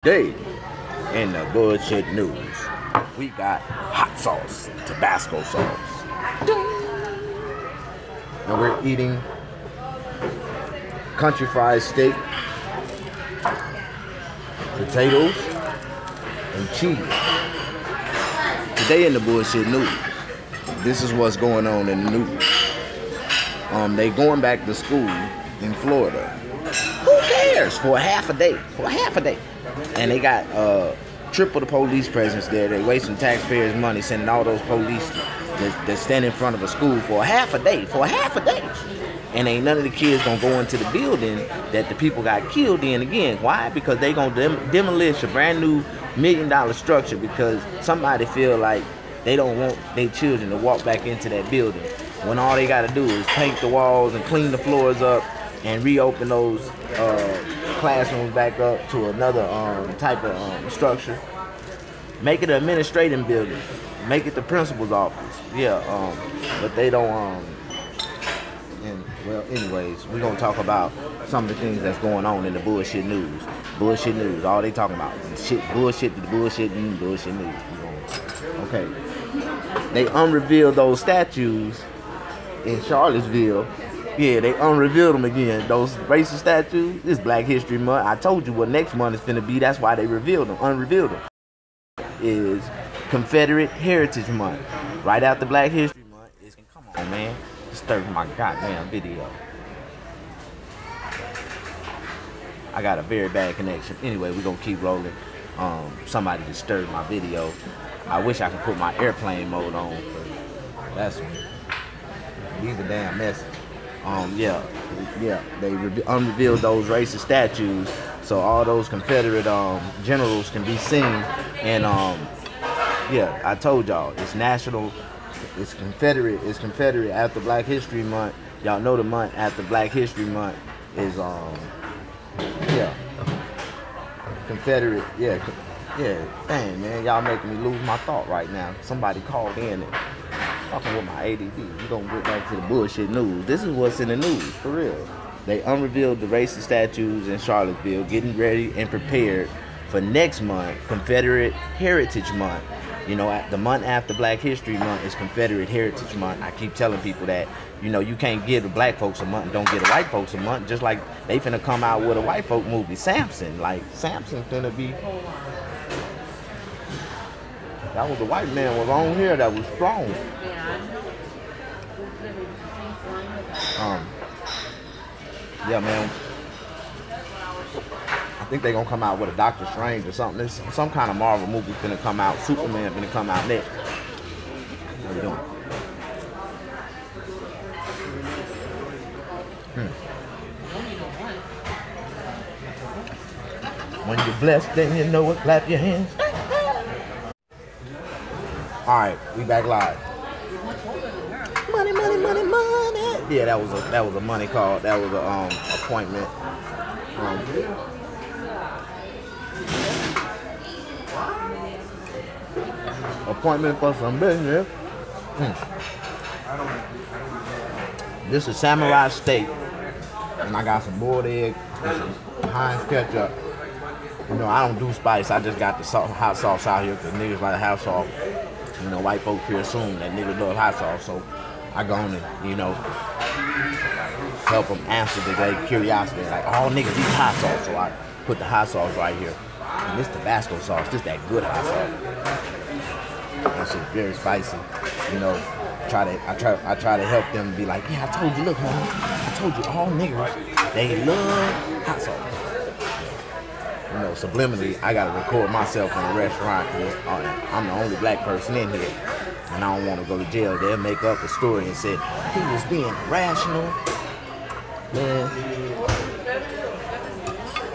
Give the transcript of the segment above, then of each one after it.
Today, in the bullshit news, we got hot sauce, Tabasco sauce. And we're eating country fried steak, potatoes, and cheese. Today in the bullshit news, this is what's going on in the news. They going back to school in Florida. Who cares? For half a day. And they got triple the police presence there. They wasting taxpayers' money sending all those police that stand in front of a school for half a day. And ain't none of the kids gonna go into the building that the people got killed in again. Why? Because they gonna demolish a brand new $1 million structure because somebody feel like they don't want their children to walk back into that building. When all they gotta do is paint the walls and clean the floors up and reopen those classrooms back up to another type of structure. Make it an administrative building. Make it the principal's office. Yeah, but they don't. Well, anyways, we're gonna talk about some of the things that's going on in the bullshit news. Bullshit news. All they talking about shit, bullshit news. Okay. They unrevealed those statues in Charlottesville. Yeah, they unrevealed them again. Those racist statues. This Black History Month. I told you what next month is finna be. That's why they revealed them. Unrevealed them. Is Confederate Heritage Month. Right after Black History Month is. Come on, man. Disturbing my goddamn video. I got a very bad connection. Anyway, we're gonna keep rolling. Somebody disturbed my video. I wish I could put my airplane mode on. That's these are damn messy. They unrevealed those racist statues, so all those Confederate generals can be seen. And I told y'all it's national. It's Confederate after Black History Month. Y'all know the month after Black History Month is Confederate. Yeah. Dang, man, y'all making me lose my thought right now. Somebody called in and talking with my ADD. We gonna get back to the bullshit news. This is what's in the news, for real. They unrevealed the racist statues in Charlottesville, getting ready and prepared for next month, Confederate Heritage Month. You know, the month after Black History Month is Confederate Heritage Month. I keep telling people that, you know, you can't give the black folks a month and don't give the white folks a month. Just like they finna come out with a white folk movie, Samson. Like, Samson finna be... That was the white man was on here that was strong. Yeah, man. I think they're gonna come out with a Doctor Strange or something. There's some kind of Marvel movie finna come out. Superman finna come out next. How you doing? When you're blessed, then you know it. Clap your hands. All right, we back live. Money. Yeah, that was a money call. That was a appointment. Appointment for some business. This is samurai steak, and I got some boiled egg and some Heinz ketchup. You know, I don't do spice. I just got the hot sauce out here because niggas like hot sauce. You know, white folks here assume that niggas love hot sauce, so I go on and, you know, help them answer their curiosity. Like, all niggas eat hot sauce, so I put the hot sauce right here. And this Tabasco sauce, this that good hot sauce. That shit's very spicy. You know, I try to help them be like, yeah, I told you, look, man, I told you, all niggas, they love hot sauce. You know, subliminally, I gotta record myself in a restaurant because I'm the only black person in here, and I don't want to go to jail. They'll make up a story and say he was being irrational. Man,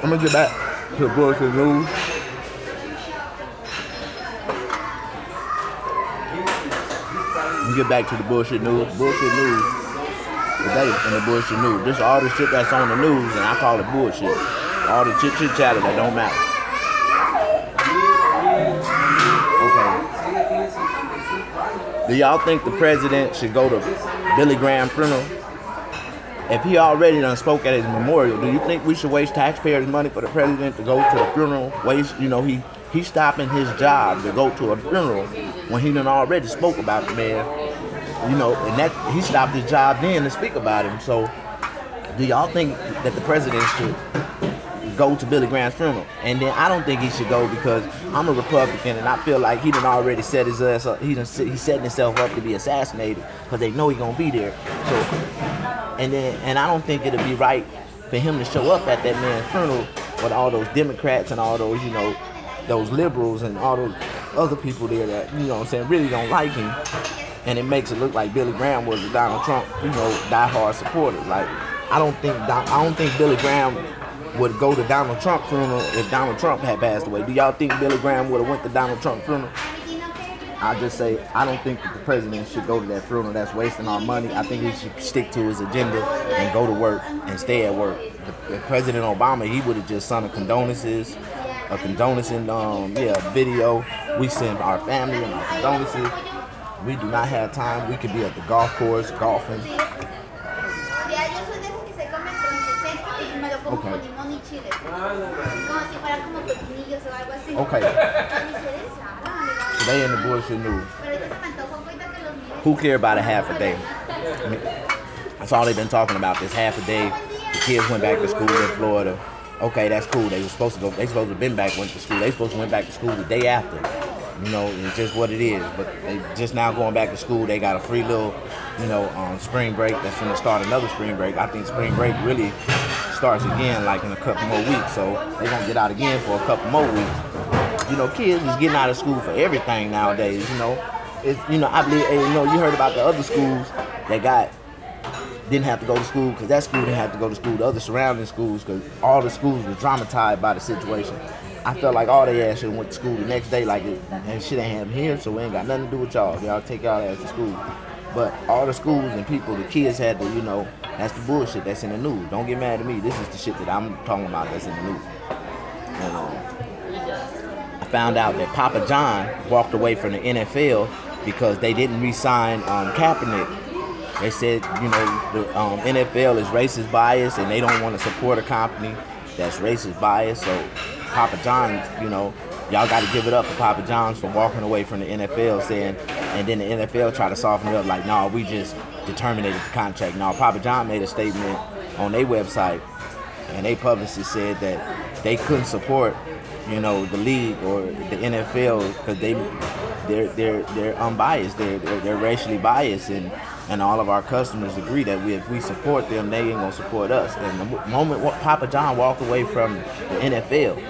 I'm gonna get back to the bullshit news. Get back to the bullshit news. Bullshit news today in the bullshit news. This is all the shit that's on the news, and I call it bullshit. All the chit chatter that don't matter. Okay. Do y'all think the president should go to Billy Graham funeral? if he already done spoke at his memorial, do you think we should waste taxpayers' money for the president to go to the funeral? He's stopping his job to go to a funeral when he done already spoke about the man. And that he stopped his job then to speak about him. So, do y'all think that the president should go to Billy Graham's funeral? And then I don't think he should go because I'm a Republican and I feel like he done already set his ass up. He's setting himself up to be assassinated because they know he's gonna be there. So, and I don't think it'll be right for him to show up at that man's funeral with all those Democrats and all those, those liberals and all those other people there that, really don't like him. And it makes it look like Billy Graham was a Donald Trump, diehard supporter. Like, I don't think Billy Graham would go to Donald Trump's funeral if Donald Trump had passed away. Do y'all think Billy Graham would have went to Donald Trump's funeral? I just say I don't think that the president should go to that funeral. That's wasting our money. I think he should stick to his agenda and go to work and stay at work. The President Obama, he would have just sent a condolence video. We send our family and our condolences. We do not have time. We could be at the golf course golfing. Okay. Okay. So they in the bullshit news. Who care about a half a day? That's all they've been talking about, this half a day. The kids went back to school in Florida. Okay, that's cool. They supposed to have been back, went to school. They supposed to went back to school the day after. It's just what it is. But they just now going back to school. They got a free little, spring break that's going to start another spring break. I think spring break really starts again like in a couple more weeks. So they're going to get out again for a couple more weeks. Kids is getting out of school for everything nowadays, I believe, you heard about the other schools that didn't have to go to school because that school didn't have to go to school. The other surrounding schools, because all the schools were traumatized by the situation. I felt like all they ass should have went to school the next day and shit ain't happened here, so we ain't got nothing to do with y'all. Y'all take y'all ass to school. But all the schools and people, the kids had to, that's the bullshit that's in the news. Don't get mad at me. This is the shit that I'm talking about that's in the news. And I found out that Papa John walked away from the NFL because they didn't re-sign Kaepernick. They said, the NFL is racist bias and they don't want to support a company that's racist bias. So Papa John's, y'all got to give it up for Papa John's for walking away from the NFL saying, and then the NFL tried to soften it up like, no, we just terminated the contract. No, Papa John made a statement on their website and they publicist said that they couldn't support, the league or the NFL because they're unbiased, they're racially biased, and all of our customers agree that if we support them, they ain't gonna support us. And the moment Papa John walked away from the NFL,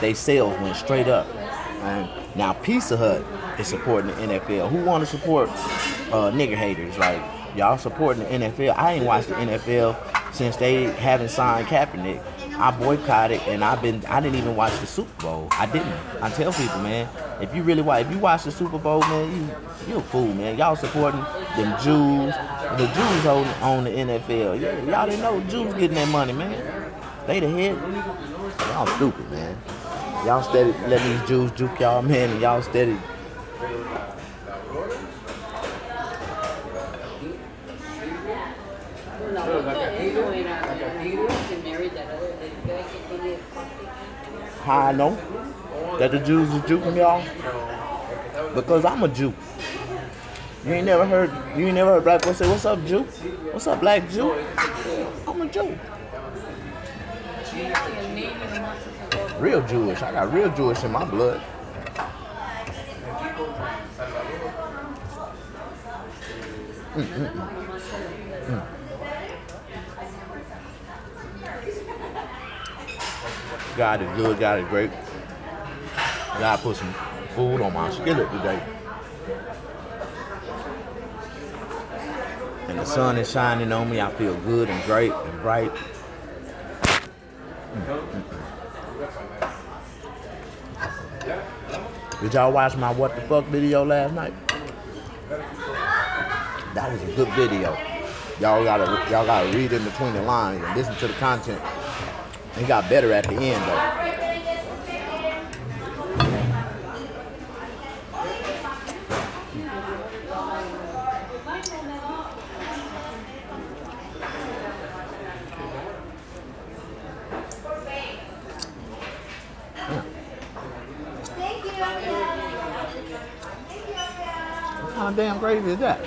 they sales went straight up. Now Pizza Hut is supporting the NFL. Who want to support nigger haters? Like, y'all supporting the NFL. I ain't watched the NFL since they haven't signed Kaepernick. I boycotted and I didn't even watch the Super Bowl. I didn't. I tell people, man, if you watch the Super Bowl, man, you a fool, man. Y'all supporting them Jews. The Jews own the NFL. Y'all didn't know Jews getting that money, man. They the head. Y'all stupid, man. Y'all steady letting these Jews juke y'all, man, and y'all steady. How I know that the Jews is juking y'all? Because I'm a Jew. You ain't never heard black folks say, "What's up, Jew? What's up, black Jew?" I'm a Jew. Real Jewish. I got real Jewish in my blood. God is good, God is great. God put some food on my skillet today. And the sun is shining on me. I feel good and great and bright. Did y'all watch my what the fuck video last night? That was a good video. Y'all gotta read in between the lines and listen to the content. It got better at the end though. How damn crazy is that?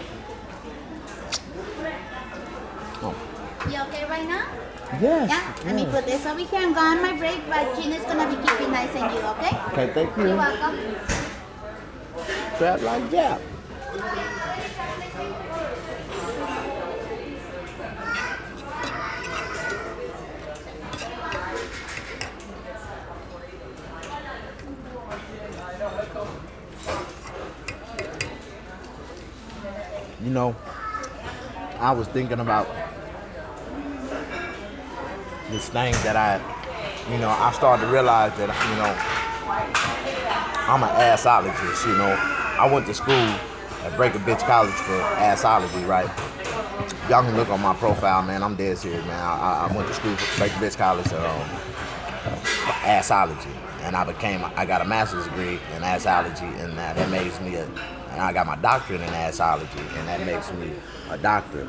Oh. You okay right now? Yes. Yeah. Let me put this over here. I'm going on my break, but Gina's gonna be keeping nice and you, okay? Okay, thank you. You're welcome. Trap like that. You know, I was thinking about this thing that I started to realize that, I'm an assologist, I went to school at Breaker College for assology, right? Y'all can look on my profile, man. I'm dead serious, man. I went to school for Breaker College for assology. And I got a master's degree in assology, and that makes me and I got my doctorate in assology, and that makes me a doctor.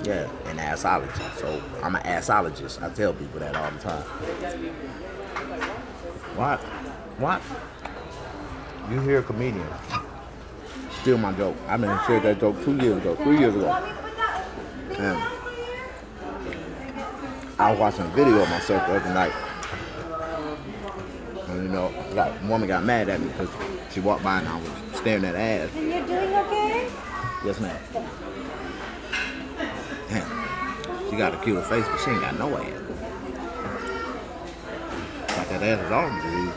Yeah, in assology. So I'm an assologist. I tell people that all the time. What? You hear a comedian steal my joke. I've been shared that joke 3 years ago. And I was watching a video of myself the other night. And that woman got mad at me because she walked by and I was staring at her ass. And you're doing okay? Yes, ma'am. Damn. She got a cute face, but she ain't got no ass. Like that ass is all disease.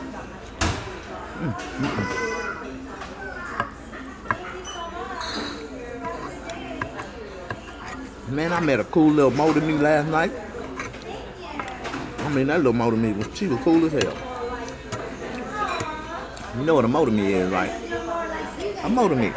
Man, I met a cool little motor me last night. I mean, that little motor me, she was cool as hell. You know what a motor me is, right? A motor me.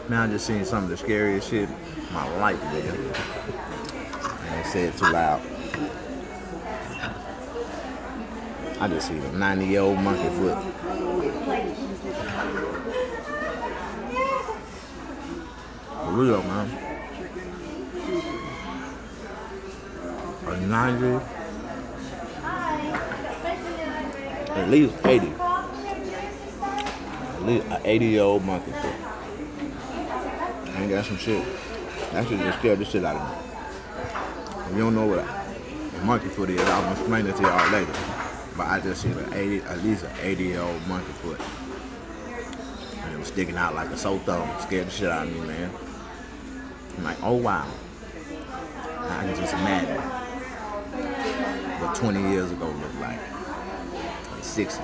Man, I just seen some of the scariest shit in my life, man. I ain't say it too loud. I just seen a 90-year-old monkey foot. For real, man. A 90, at least 80. At least an 80-year-old monkey foot. I ain't got some shit. That shit just scared the shit out of me. If you don't know what a monkey foot is, I'm gonna explain it to y'all later. But I just seen at least an 80-year-old monkey foot. And it was sticking out like a sore thumb. Scared the shit out of me, man. I'm like, oh wow. I can just imagine what 20 years ago looked like. Like 60.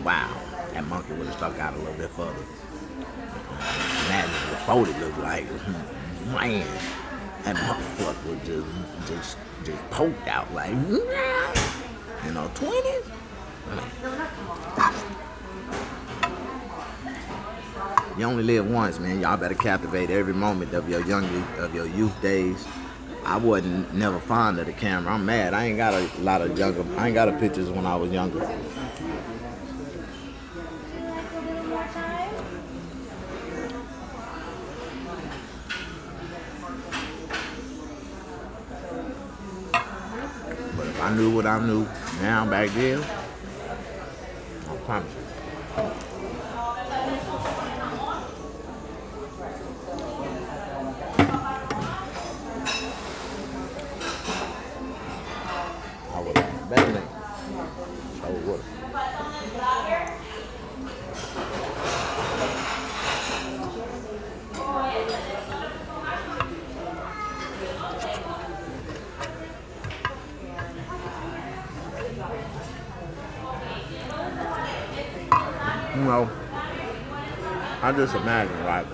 Wow. That monkey would have stuck out a little bit further. Imagine what 40 looked like. Man, that monkey foot was just poked out like, 20s? You only live once, man. Y'all better captivate every moment of your youth days. I wasn't never fond of the camera. I'm mad. I ain't got a pictures when I was younger. But if I knew what I knew now back then, I promise you. I would have better than I would. I just imagine, right?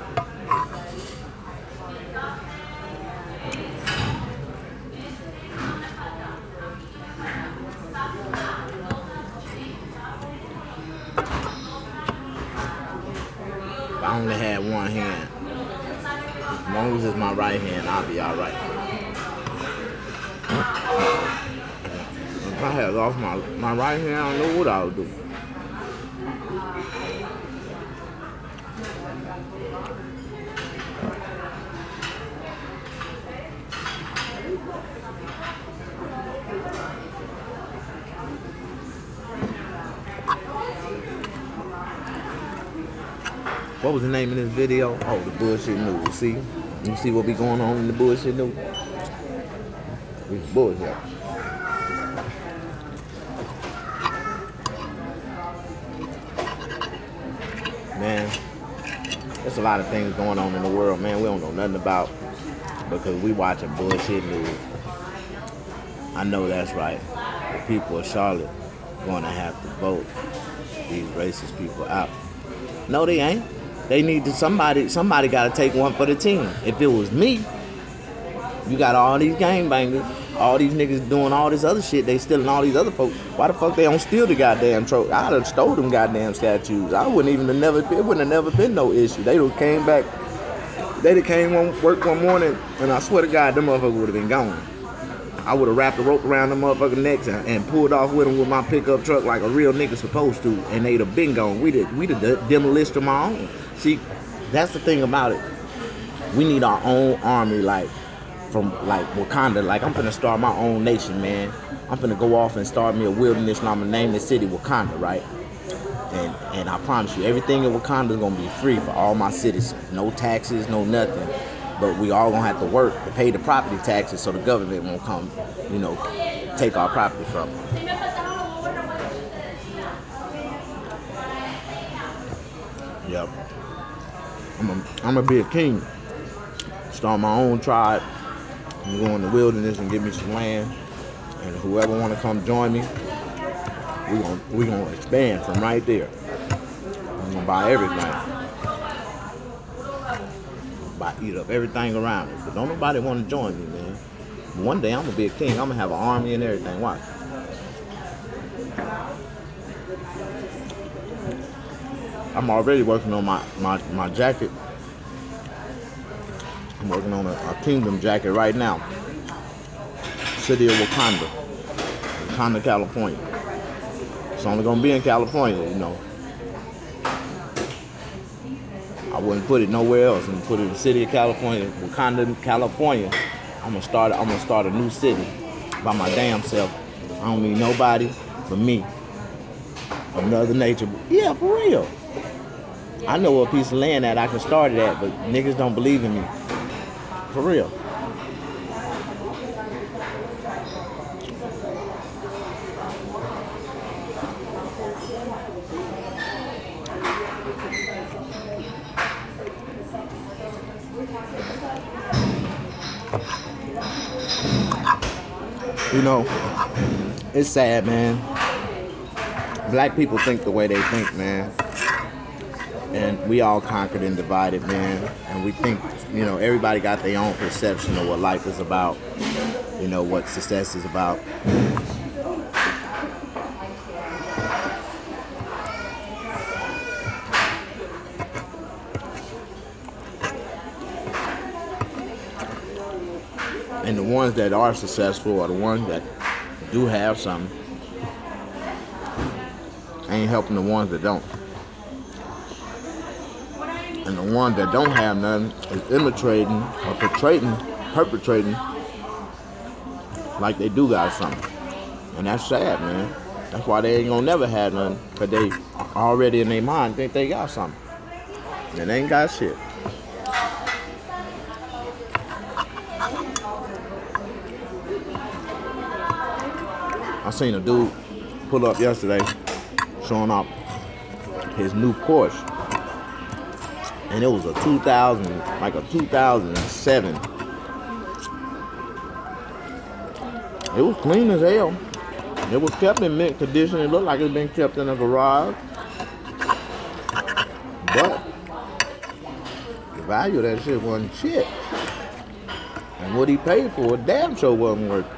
I only had one hand. As long as it's my right hand, I'll be all right. If I had lost my right hand, I don't know what I would do. What was the name of this video? Oh, the bullshit news. See? You see what be going on in the bullshit news? It's bullshit. Man, there's a lot of things going on in the world, man, we don't know nothing about because we watching bullshit news. I know that's right. The people of Charlotte going to have to vote these racist people out. No, they ain't. They need to, somebody got to take one for the team. If it was me, you got all these gangbangers, all these niggas doing all this other shit, they stealing all these other folks. Why the fuck they don't steal the goddamn trophy? I'd have stole them goddamn statues. I wouldn't even have never, it wouldn't have never been no issue. They would came back, they'd have came on work one morning, and I swear to God, them motherfuckers would have been gone. I would have wrapped the rope around them motherfucking necks and pulled off with them with my pickup truck like a real nigga supposed to, and they'd have been gone. We'd have demolished them our own. See, that's the thing about it. We need our own army, like from like Wakanda. Like I'm finna start my own nation, man. I'm finna go off and start me a wilderness, and I'm gonna name the city Wakanda, right? And I promise you, everything in Wakanda is gonna be free for all my citizens. No taxes, no nothing. But we all gonna have to work to pay the property taxes so the government won't come, you know, take our property from us. Yep. I'm gonna be a king. Start my own tribe. I'm gonna go in the wilderness and give me some land. And whoever wanna come join me, we gonna expand from right there. I'm gonna buy everything. Eat up everything around us. But don't nobody want to join me, man. One day I'm gonna be a king. I'm gonna have an army and everything. Watch. I'm already working on my jacket. I'm working on a kingdom jacket right now. City of Wakanda, California. It's only gonna be in California, you know. I wouldn't put it nowhere else. I'm gonna put it in the city of California, Wakanda, California. I'm gonna start a new city by my damn self. I don't need nobody but me. Another nature. Yeah, for real. I know a piece of land that I can start it at, but niggas don't believe in me. For real. You know, it's sad, man. Black people think the way they think, man. And we all conquered and divided, man. And we think, you know, everybody got their own perception of what life is about. You know, what success is about. And the ones that are successful, or the ones that do have something, ain't helping the ones that don't. And the ones that don't have nothing is imitating or perpetrating like they do got something. And that's sad, man. That's why they ain't gonna never have nothing, because they already in their mind think they got something. And they ain't got shit. I seen a dude pull up yesterday showing off his new Porsche. And it was a 2007. It was clean as hell. It was kept in mint condition. It looked like it had been kept in a garage. But the value of that shit wasn't shit. And what he paid for it damn sure wasn't worth it.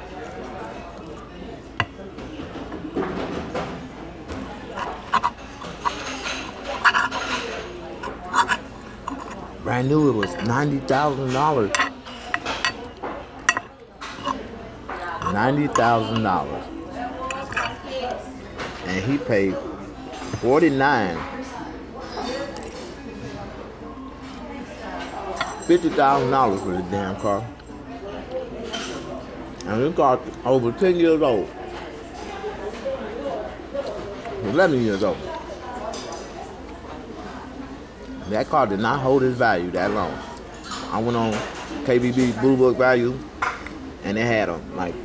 Brand new, it was $90,000. $90,000. And he paid $49,000. $50,000 for this damn car. And this car over 10 years old. 11 years old. That car did not hold its value that long. I went on KBB Blue Book Value, and it had like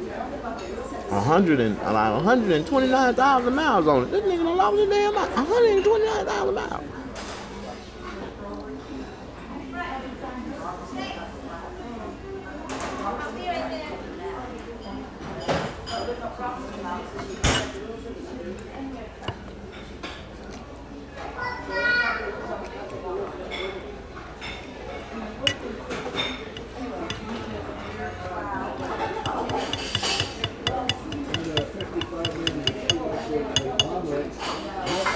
129,000 miles on it. This nigga done lost his damn mind. 129,000 miles.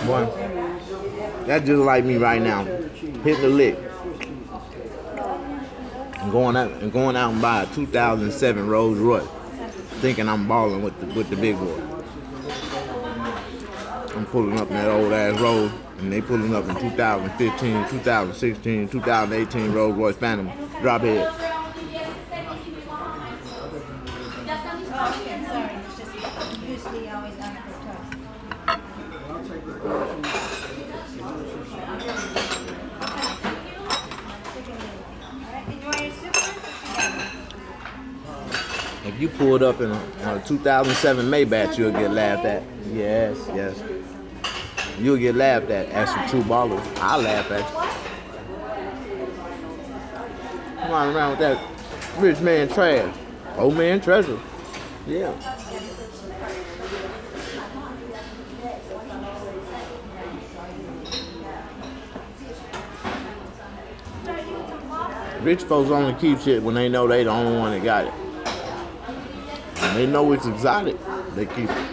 Boy, that's just like me right now, hitting the lick and going out and buy a 2007 Rolls Royce, thinking I'm balling with the big boy. I'm pulling up in that old ass road, and they pulling up in 2015, 2016, 2018 Rolls Royce Phantom drop head. If you pulled up in a 2007 Maybach, you'll get laughed at. Yes, yes. You'll get laughed at some true ballers. I'll laugh at you. Come on around with that rich man trash. Old man treasure. Yeah. Rich folks only keep shit when they know they the only one that got it. When they know it's exotic, they keep it.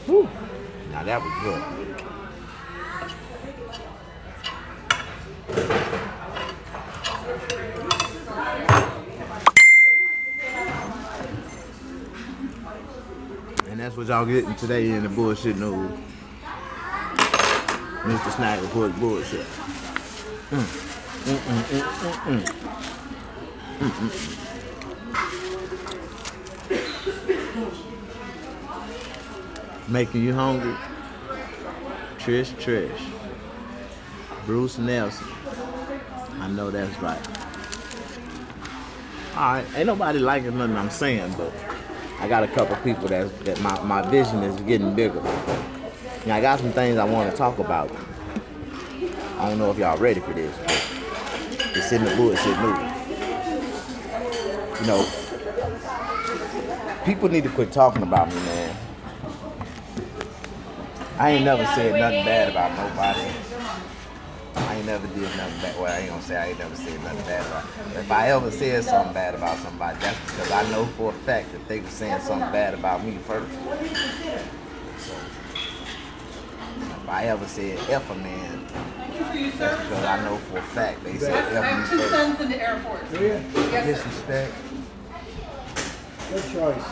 Whew. Now that was good. And that's what y'all getting today in the bullshit news. Mr. Snack reports bullshit. Making you hungry. Trish. Bruce Nelson. I know that's right. Alright, ain't nobody liking nothing I'm saying, but I got a couple people that my vision is getting bigger. And I got some things I want to talk about. I don't know if y'all ready for this, but it's in the bullshit news. You know, people need to quit talking about me, man. I ain't never said nothing bad about nobody. I ain't never did nothing bad. Well, I ain't gonna say I ain't never said nothing bad about. If I ever said something bad about somebody, that's because I know for a fact that they were saying something bad about me first. So, if I ever said F a man, that's because I know for a fact they said F me first. I have 2 sons in the Air Force. Yeah. Yes, disrespect. Good choice.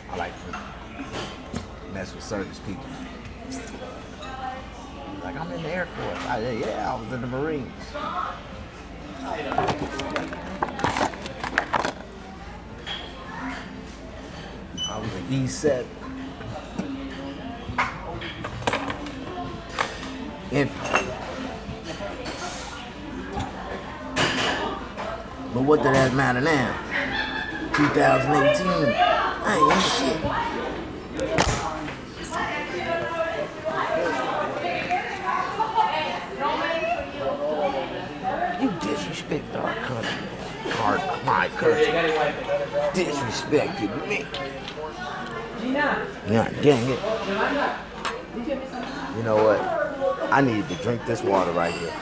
I like to mess with service people. Like, I'm in the Air Force. Yeah, I was in the Marines. I was an E7. Infantry. But what did that matter now? 2018. I ain't shit. You our country, my country, disrespected me. Yeah, dang it. You know what? I need to drink this water right here.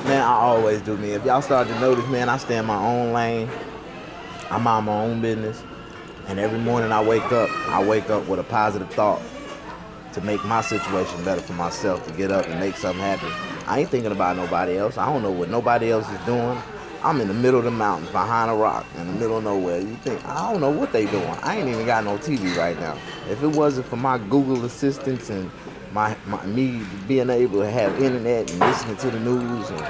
Man, I always do me. If y'all start to notice, man, I stay in my own lane. I mind my own business. And every morning I wake up with a positive thought to make my situation better for myself, to get up and make something happen. I ain't thinking about nobody else. I don't know what nobody else is doing. I'm in the middle of the mountains, behind a rock, in the middle of nowhere. You think, I don't know what they doing. I ain't even got no TV right now. If it wasn't for my Google assistants and me being able to have internet and listening to the news, and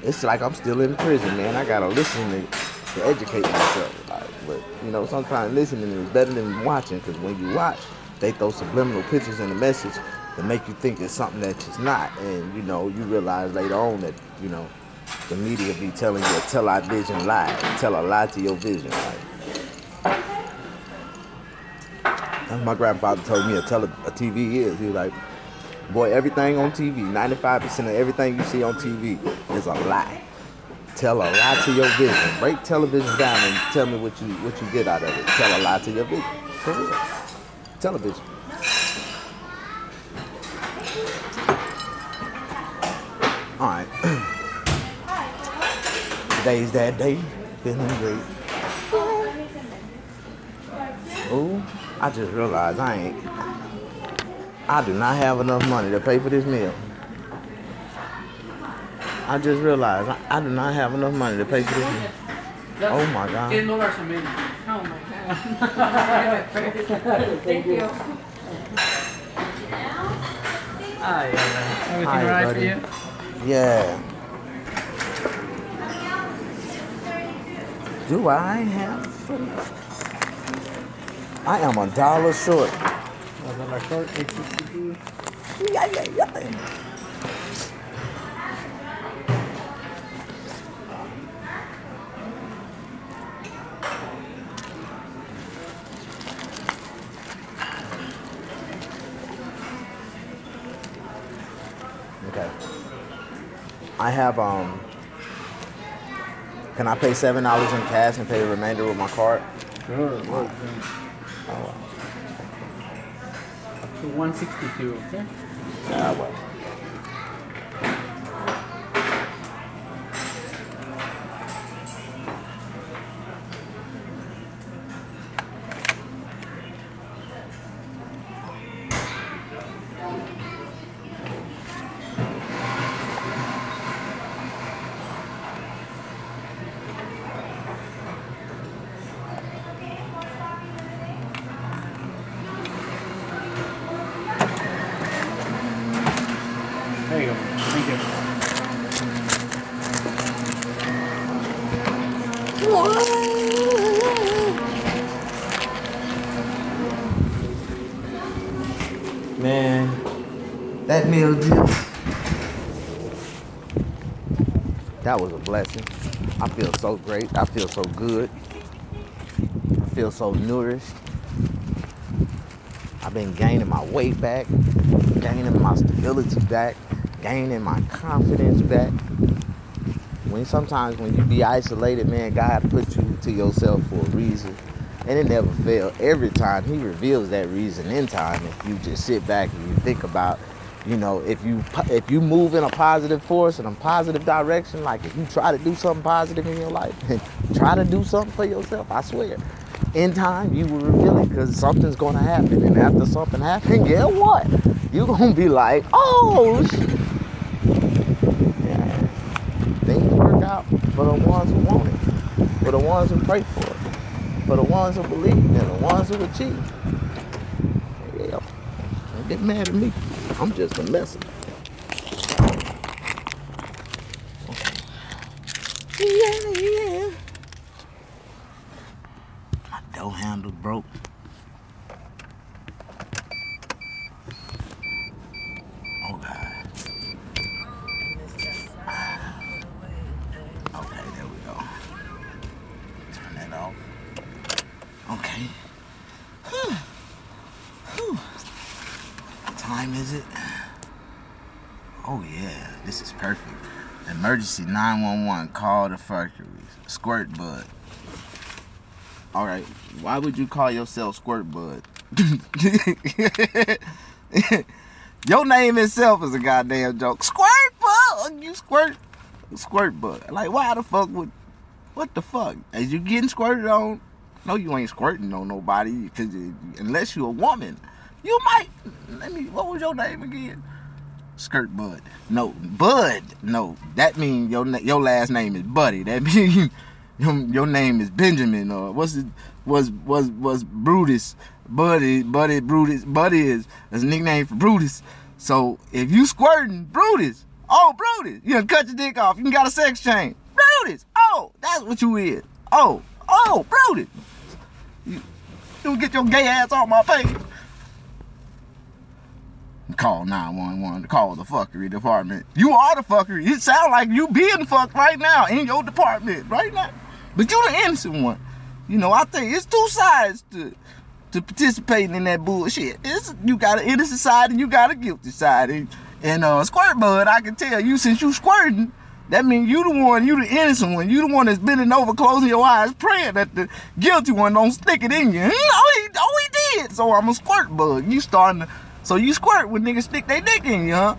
it's like I'm still in prison, man. I gotta listen to educate myself. But you know, sometimes listening is better than watching, because when you watch, they throw subliminal pictures in the message to make you think it's something that it's not, and you know, you realize later on that, you know, the media be telling you a television lie, tell a lie to your vision. Like, my grandfather told me a TV is. He was like, boy, everything on TV, 95% of everything you see on TV is a lie. Tell a lie to your vision. Break television down and tell me what you get out of it. Tell a lie to your vision. For real. Television. All right. Today's that day. Feeling great. Ooh, I just realized I do not have enough money to pay for this meal. I just realized I do not have enough money to pay for this meal. Oh my God. $10 a minute. Oh my God. Thank you. Hi, everything Hi, right buddy. for you? Yeah. Do I have some? I am $1 short. $1 short, $8.62. Yeah. Okay. I have can I pay $7 in cash and pay the remainder with my card? Sure. Oh, wow. Up to 162, okay? Yeah, well. There you go. Thank you. Man, that meal just, that was a blessing. I feel so great. I feel so good. I feel so nourished. I've been gaining my weight back, gaining my stability back, gaining my confidence back. Sometimes when you be isolated, man, God puts you to yourself for a reason. And it never fails. Every time he reveals that reason in time, if you just sit back and you think about, you know, if you move in a positive force, in a positive direction, like if you try to do something positive in your life and try to do something for yourself, I swear, in time you will reveal it, because something's going to happen. And after something happens, guess what? You're going to be like, oh, yeah. Things work out for the ones who want it, for the ones who pray for it, for the ones who believe, and the ones who achieve. Yeah. Don't get mad at me. I'm just a messenger. Yeah. My door handle broke. Oh God. Okay, there we go. time is it? Oh yeah, this is perfect. Emergency 911, call the factory. Squirt Bud. Alright, why would you call yourself Squirt Bud? Your name itself is a goddamn joke. Squirt Bud! You squirt Bud. Like, why the fuck would, what the fuck? Is you getting squirted on? No, you ain't squirting on nobody, because unless you a woman. You might, what was your name again? Skirt Bud. No, Bud. No, that means your last name is Buddy. That means your name is Benjamin, or was Brutus. Buddy Brutus. Buddy is a nickname for Brutus. So if you squirting, Brutus. Oh, Brutus. You done cut your dick off. You got a sex change. Brutus. Oh, that's what you is. Oh, Brutus. You get your gay ass on my page. Call 911. Call the fuckery department. You are the fuckery. It sound like you being fucked right now in your department right now. But you the innocent one. You know, I think it's two sides to participating in that bullshit. You got an innocent side and you got a guilty side. And Squirt Bud, I can tell you, since you squirting, that means you the innocent one. You the one that's bending over, closing your eyes, praying that the guilty one don't stick it in you. Oh, he did. So I'm a Squirt Bud. You starting to, so you squirt when niggas stick their dick in you, huh?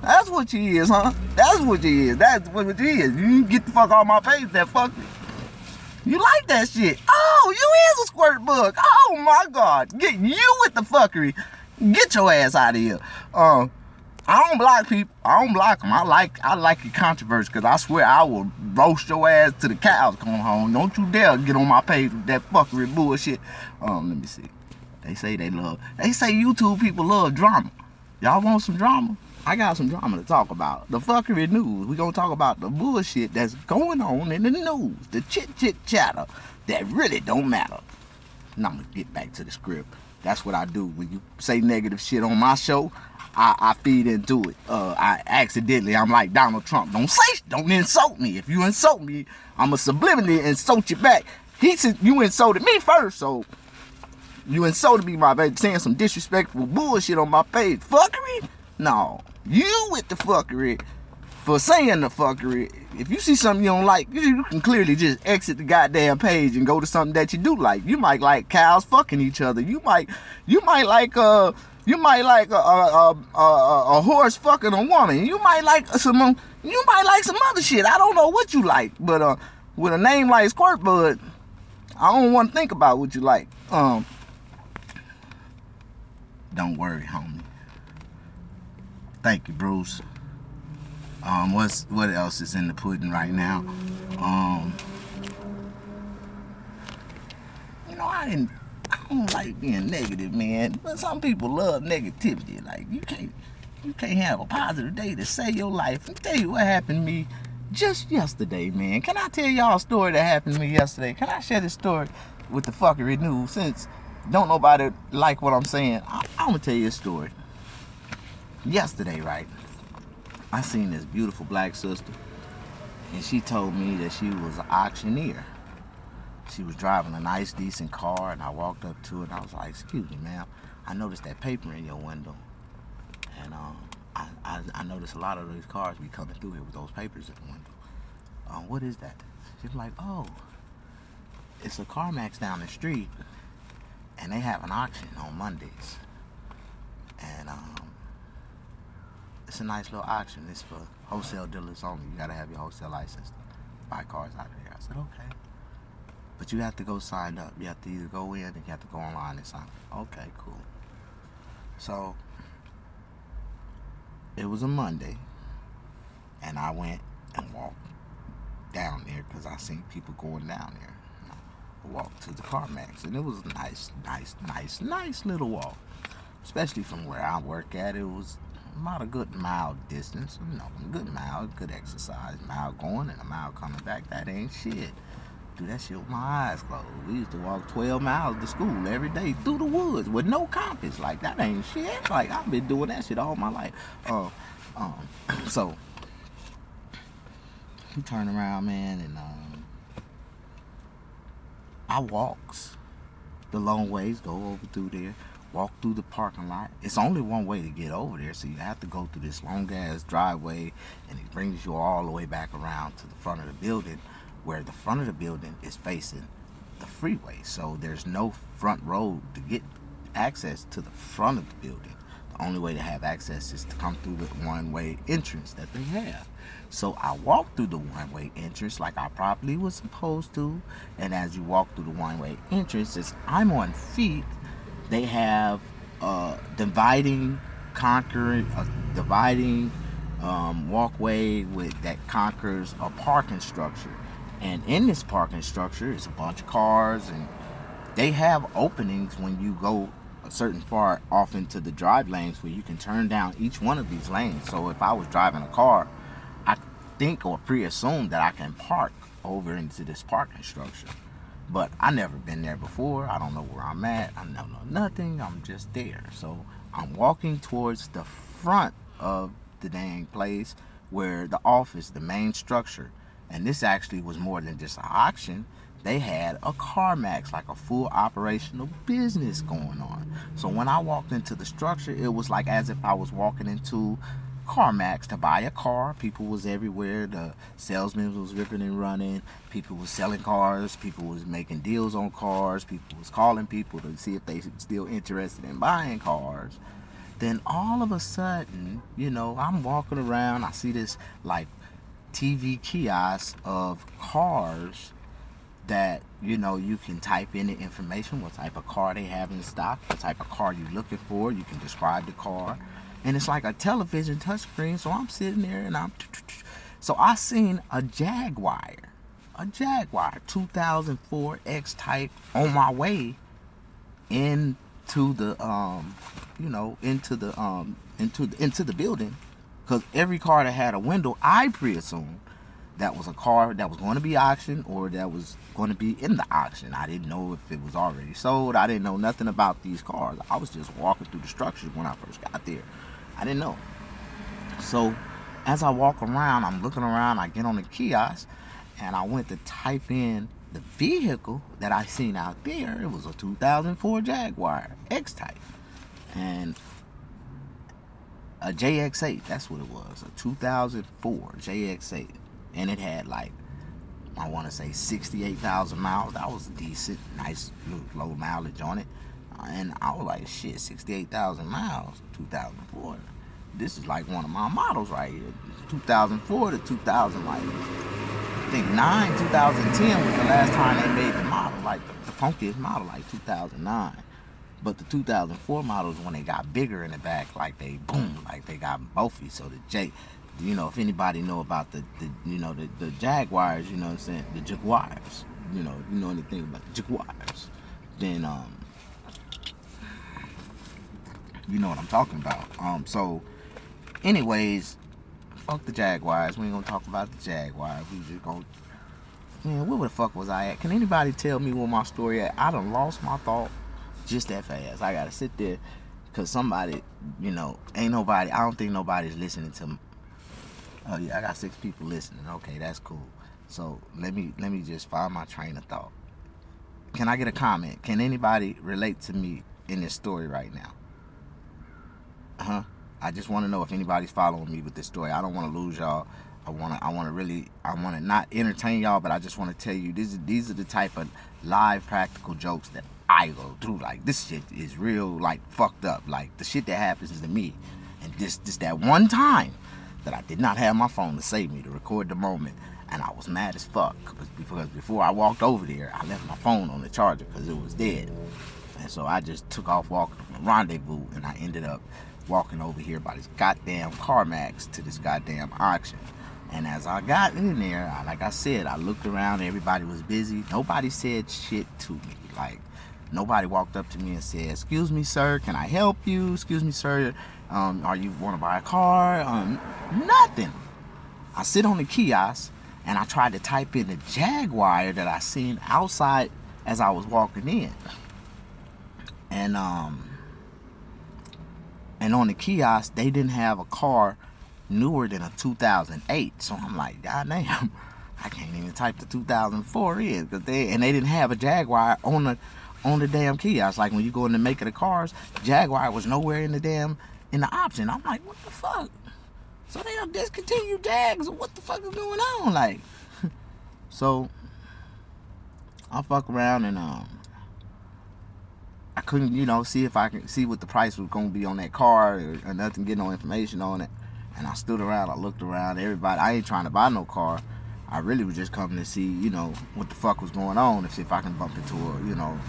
That's what you is, huh? That's what you is. That's what you is. You get the fuck off my page, that fuck me. You like that shit. Oh, you is a Squirt Bug. Oh my God. Get you with the fuckery. Get your ass out of here. I don't block people. I don't block them. I like your controversy, because I swear I will roast your ass till the cows come home. Don't you dare get on my page with that fuckery bullshit. Let me see. They say YouTube people love drama. Y'all want some drama? I got some drama to talk about. The fuckery news. We gonna talk about the bullshit that's going on in the news. The chit chatter that really don't matter. Now I'm gonna get back to the script. That's what I do. When you say negative shit on my show, I feed into it. I'm like Donald Trump. Don't insult me. If you insult me, I'ma subliminally insult you back. He said you insulted me first, so you insulted me, my baby, saying some disrespectful bullshit on my page. Fuckery? No. You with the fuckery for saying the fuckery. If you see something you don't like, you can clearly just exit the goddamn page and go to something that you do like. You might like cows fucking each other. You might like a horse fucking a woman. You might like some other shit. I don't know what you like, but with a name like Squirt Bud, I don't want to think about what you like. Don't worry, homie. Thank you, Bruce. What else is in the pudding right now? You know, I don't like being negative, man. But some people love negativity. Like you can't have a positive day to save your life. I'll tell you what happened to me just yesterday, man. Can I tell y'all a story that happened to me yesterday? Can I share this story with the fuckery news? Since don't nobody like what I'm saying, I'm gonna tell you a story. Yesterday, right, I seen this beautiful black sister, and she told me that she was an auctioneer. She was driving a nice, decent car, and I walked up to her, and I was like, "Excuse me, ma'am, I noticed that paper in your window, and I noticed a lot of those cars be coming through here with those papers in the window. What is that?" She's like, "Oh, it's a CarMax down the street, and they have an auction on Mondays, and it's a nice little auction. It's for wholesale dealers only. You gotta have your wholesale license to buy cars out of there." I said, "Okay. But you have to go sign up. You have to either go in and you have to go online and sign up." "Okay, cool." So it was a Monday, and I went and walked down there because I seen people going down there. I walked to the CarMax, and it was a nice little walk. Especially from where I work at, it was about a good mile distance. You know, a good mile, good exercise. Mile going and a mile coming back. That ain't shit. Do that shit with my eyes closed. We used to walk 12 miles to school every day through the woods with no compass. Like, that ain't shit. Like, I've been doing that shit all my life. So we turn around, man, and I walks the long ways, go over through there, walk through the parking lot. It's only one way to get over there, so you have to go through this long ass driveway, and it brings you all the way back around to the front of the building, where the front of the building is facing the freeway. So there's no front road to get access to the front of the building. The only way to have access is to come through the one-way entrance that they have. So I walked through the one-way entrance like I probably was supposed to. And as you walk through the one-way entrance, as I'm on feet, they have dividing walkway that conquers a parking structure. And in this parking structure is a bunch of cars, and they have openings when you go a certain far off into the drive lanes where you can turn down each one of these lanes. So if I was driving a car, I think or pre-assume that I can park over into this parking structure. But I never been there before. I don't know where I'm at. I don't know nothing. I'm just there. So I'm walking towards the front of the dang place where the office, the main structure. And this actually was more than just an auction. They had a CarMax, like a full operational business going on. So when I walked into the structure, it was like as if I was walking into CarMax to buy a car. People was everywhere. The salesman was ripping and running. People was selling cars. People was making deals on cars. People was calling people to see if they still interested in buying cars. Then all of a sudden, you know, I'm walking around. I see this like TV kiosk of cars that, you know, you can type in the information, what type of car they have in stock, what type of car you're looking for. You can describe the car. And it's like a television touchscreen. So I'm sitting there and so I seen a Jaguar 2004 X-Type on my way into the into the building, because every car that had a window, I pre-assumed that was a car that was going to be auctioned or that was going to be in the auction. I didn't know if it was already sold. I didn't know nothing about these cars. I was just walking through the structure when I first got there. I didn't know. So as I walk around, I'm looking around, I get on the kiosk, and I went to type in the vehicle that I seen out there. It was a 2004 Jaguar X-Type. And a JX8, that's what it was. A 2004 JX8. And it had like, I want to say 68,000 miles. That was decent, nice low mileage on it. And I was like, shit, 68,000 miles, 2004. This is like one of my models right here. 2004 to 2000, like, I think 2010 was the last time they made the model, like the funkiest model, like 2009. But the 2004 models, when they got bigger in the back, like they boom, like they got bulky. So the you know, if anybody know about the Jaguars, you know what I'm saying, the Jaguars, you know, if you know anything about the Jaguars, then you know what I'm talking about. So anyways, fuck the Jaguars. We ain't gonna talk about the Jaguars. We just gonna, man, where the fuck was I at? Can anybody tell me where my story at? I done lost my thought just that fast. I gotta sit there because somebody, you know, ain't nobody, I don't think nobody's listening to me. Oh yeah, I got 6 people listening. Okay, that's cool. So let me just find my train of thought. Can I get a comment? Can anybody relate to me in this story right now? I just want to know if anybody's following me with this story. I don't want to lose y'all. I want to not entertain y'all, but I just want to tell you these are the type of live practical jokes that I go through. Like, this shit is real, like, fucked up. Like, the shit that happens to me. And this that one time that I did not have my phone to save me, to record the moment, and I was mad as fuck because before I walked over there, I left my phone on the charger because it was dead. And so I just took off walking from the rendezvous, and I ended up walking over here by this goddamn CarMax to this goddamn auction. And as I got in there, like I said, I looked around, everybody was busy. Nobody said shit to me. Like, nobody walked up to me and said, "Excuse me, sir, can I help you? Excuse me, sir, are you want to buy a car?" Nothing. I sit on the kiosk and I tried to type in the Jaguar that I seen outside as I was walking in. And on the kiosk, they didn't have a car newer than a 2008. So I'm like, God damn, I can't even type the 2004 in, and they didn't have a Jaguar on on the damn kiosk. Like when you go in the make of the cars, Jaguar was nowhere in the option. I'm like, what the fuck? So they don't discontinue Jags. What the fuck is going on? Like, so I fuck around and I couldn't, see if I could see what the price was gonna be on that car or nothing, get no information on it. And I stood around, I looked around, everybody. I ain't trying to buy no car. I really was just coming to see, what the fuck was going on, to see if I can bump into an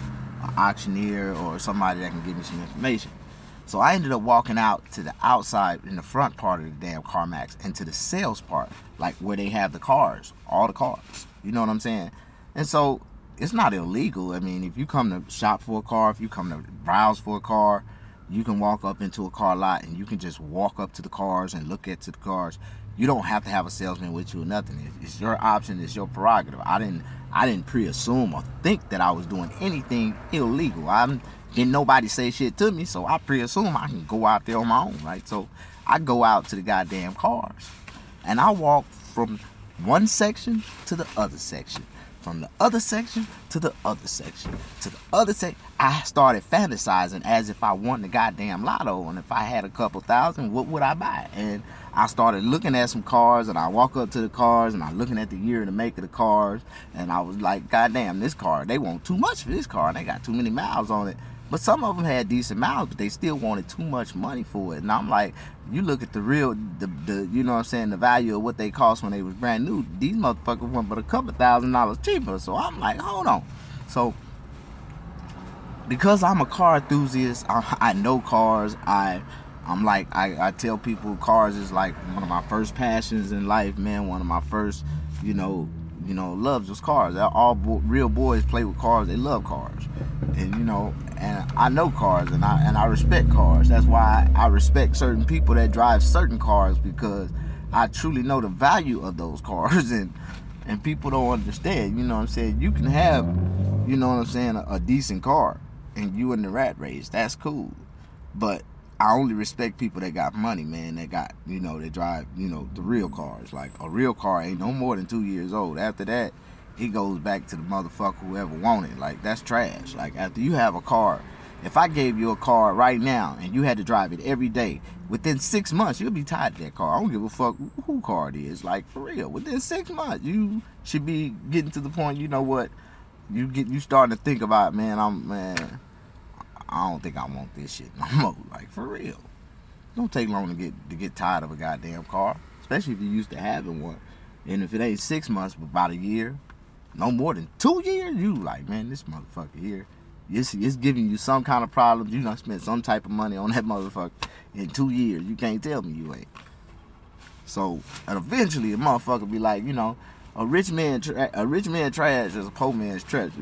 auctioneer or somebody that can give me some information. So I ended up walking out to the outside in the front part of the damn CarMax and to the sales part, like where they have the cars, all the cars. You know what I'm saying? And so it's not illegal. I mean, if you come to shop for a car, if you come to browse for a car, you can walk up into a car lot and you can just walk up to the cars and look at the cars. You don't have to have a salesman with you or nothing. It's your option. It's your prerogative. I didn't pre-assume or think that I was doing anything illegal. Didn't nobody say shit to me, so I pre-assume I can go out there on my own, right? So I go out to the goddamn cars, and I walk from one section to the other section, from the other section to the other section, to the other section. I started fantasizing as if I won the goddamn lotto, and if I had a couple thousand, what would I buy? And I started looking at some cars, and I walk up to the cars, and I'm looking at the year and the make of the cars, and I was like, goddamn, this car, they want too much for this car, and they got too many miles on it. But some of them had decent miles, but they still wanted too much money for it. And I'm like, you look at the real, you know what I'm saying, the value of what they cost when they was brand new. These motherfuckers went but a couple $1,000s cheaper. So I'm like, hold on. So because I'm a car enthusiast, I know cars. I tell people cars is like one of my first passions in life, man. One of my first, loves was cars. All real boys play with cars. They love cars, and and I know cars, and I respect cars. That's why I respect certain people that drive certain cars, because I truly know the value of those cars, and people don't understand. You know what I'm saying? You can have, a decent car, and you in the rat race. That's cool, but I only respect people that got money, man, that got, they drive, the real cars. Like, a real car ain't no more than 2 years old. After that, it goes back to the motherfucker whoever wanted it. Like, that's trash. Like, after you have a car, if I gave you a car right now and you had to drive it every day, within 6 months, you'll be tired of that car. I don't give a fuck who car it is. Like, for real. Within 6 months, you should be getting to the point, you know what, you starting to think about, I don't think I want this shit no more. Like, for real. Don't take long to get tired of a goddamn car, especially if you're used to having one. And if it ain't 6 months, but about a year, no more than 2 years, you like, man, this motherfucker here, it's giving you some kind of problems. You done spent some type of money on that motherfucker in 2 years. You can't tell me you ain't. So, and eventually a motherfucker be like, a rich man trash is a poor man's treasure,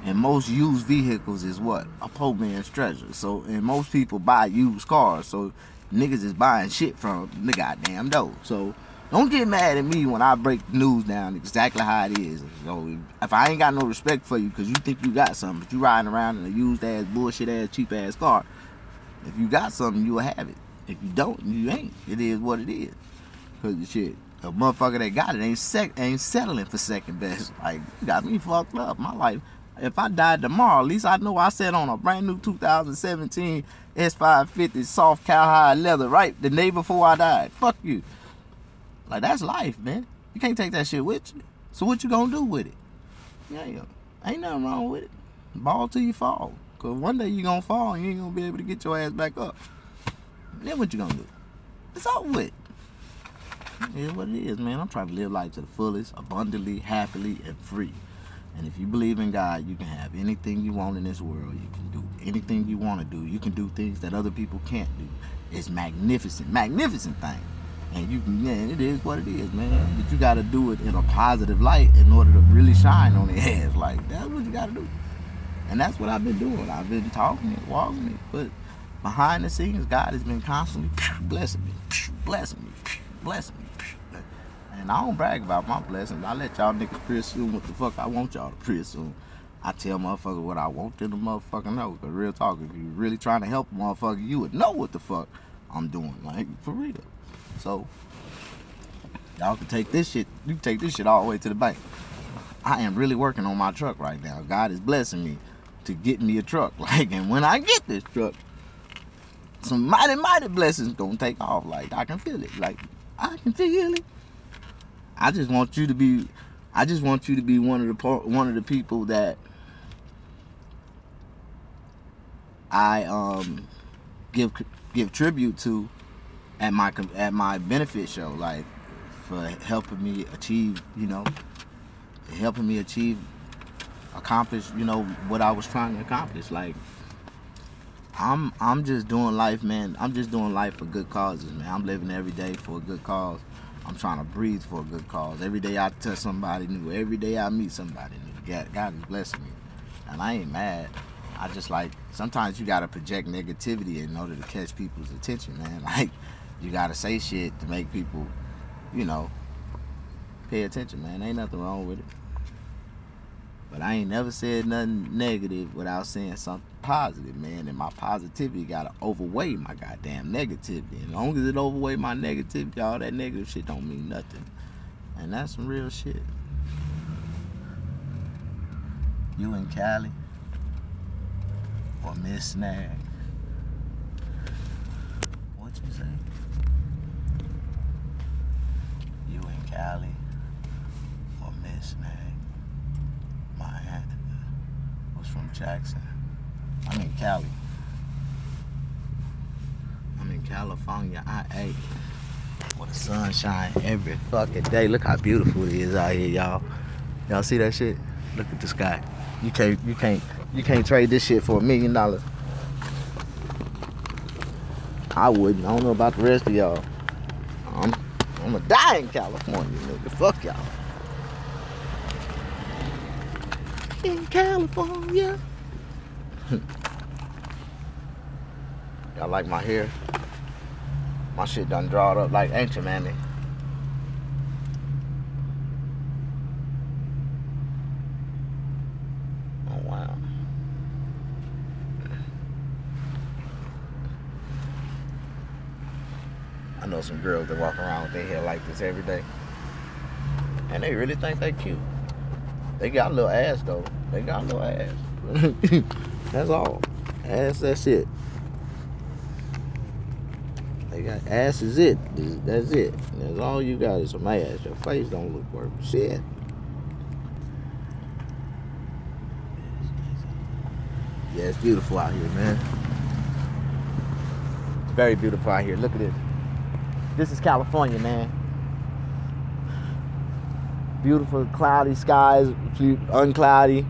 And most used vehicles is what? A poor man's treasure. So, and most people buy used cars. So, niggas is buying shit from the goddamn dough. So, don't get mad at me when I break the news down exactly how it is. So, if I ain't got no respect for you because you think you got something, but you riding around in a used ass, bullshit ass, cheap ass car, if you got something, you'll have it. If you don't, you ain't. It is what it is. Because the shit, a motherfucker that got it ain't settling for second best. Like, you got me fucked up. My life. If I died tomorrow, at least I know I sat on a brand new 2017 S550 soft cowhide leather right the day before I died. Fuck you. Like, that's life, man. You can't take that shit with you. So what you gonna do with it? Yeah, ain't nothing wrong with it. Ball till you fall. Cause one day you gonna fall and you ain't gonna be able to get your ass back up. Then what you gonna do? It's over with. It is what it is, man. I'm trying to live life to the fullest, abundantly, happily, and free. And if you believe in God, you can have anything you want in this world. You can do anything you want to do. You can do things that other people can't do. It's magnificent, magnificent thing. And you can, man, it is what it is, man. But you got to do it in a positive light in order to really shine on their ass. Like, that's what you got to do. And that's what I've been doing. I've been talking it, walking it. But behind the scenes, God has been constantly blessing me, blessing me, blessing me. And I don't brag about my blessings. I let y'all niggas pre-assume what the fuck I want y'all to pre-assume. I tell motherfuckers what I want them to motherfucker know. Cause real talk, if you really trying to help a motherfucker, you would know what the fuck I'm doing. Like, for real. So, y'all can take this shit. You can take this shit all the way to the bank. I am really working on my truck right now. God is blessing me to get me a truck. Like, and when I get this truck, some mighty blessings gonna take off. Like, I can feel it. Like, I can feel it. I just want you to be one of the people that I give tribute to at my benefit show, like, for helping me achieve, accomplish, what I was trying to accomplish. Like, I'm just doing life, man. I'm just doing life for good causes, man. I'm living every day for a good cause. I'm trying to breathe for a good cause. Every day I touch somebody new. Every day I meet somebody new. God is blessing me, and I ain't mad. I just, like, sometimes you gotta project negativity in order to catch people's attention, man. Like, you gotta say shit to make people, pay attention, man. Ain't nothing wrong with it. But I ain't never said nothing negative without saying something positive, man. And my positivity gotta overweigh my goddamn negativity. And as long as it overweigh my negativity, all that negative shit don't mean nothing. And that's some real shit. You in Cali? Or Miss Snag? What you say? You in Cali? Or Miss Snag? My aunt was from Jackson. I'm in Cali. I'm in California. I ate with the sunshine every fucking day. Look how beautiful it is out here, y'all. Y'all see that shit? Look at the sky. You can't trade this shit for $1 million. I wouldn't. I don't know about the rest of y'all. I'm gonna die in California, nigga. Fuck y'all. In California. Y'all like my hair? My shit done drawed up like Ancient Manny. Oh wow. I know some girls that walk around with their hair like this every day, and they really think they cute. They got a little ass though. They got a little ass. That's all. Ass, that's it. They got ass is it. That's it. That's all you got is some ass. Your face don't look worth shit. Yeah, it's beautiful out here, man. It's very beautiful out here. Look at this. This is California, man. Beautiful cloudy skies, uncloudy.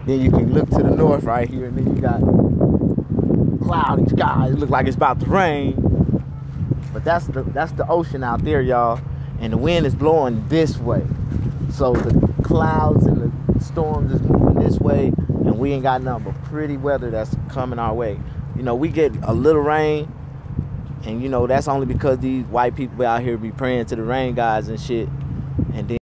Then you can look to the north right here, and then you got cloudy skies. It looks like it's about to rain. But that's the ocean out there, y'all. And the wind is blowing this way. So the clouds and the storms is moving this way, and we ain't got nothing but pretty weather that's coming our way. We get a little rain, and that's only because these white people out here be praying to the rain gods and shit. And then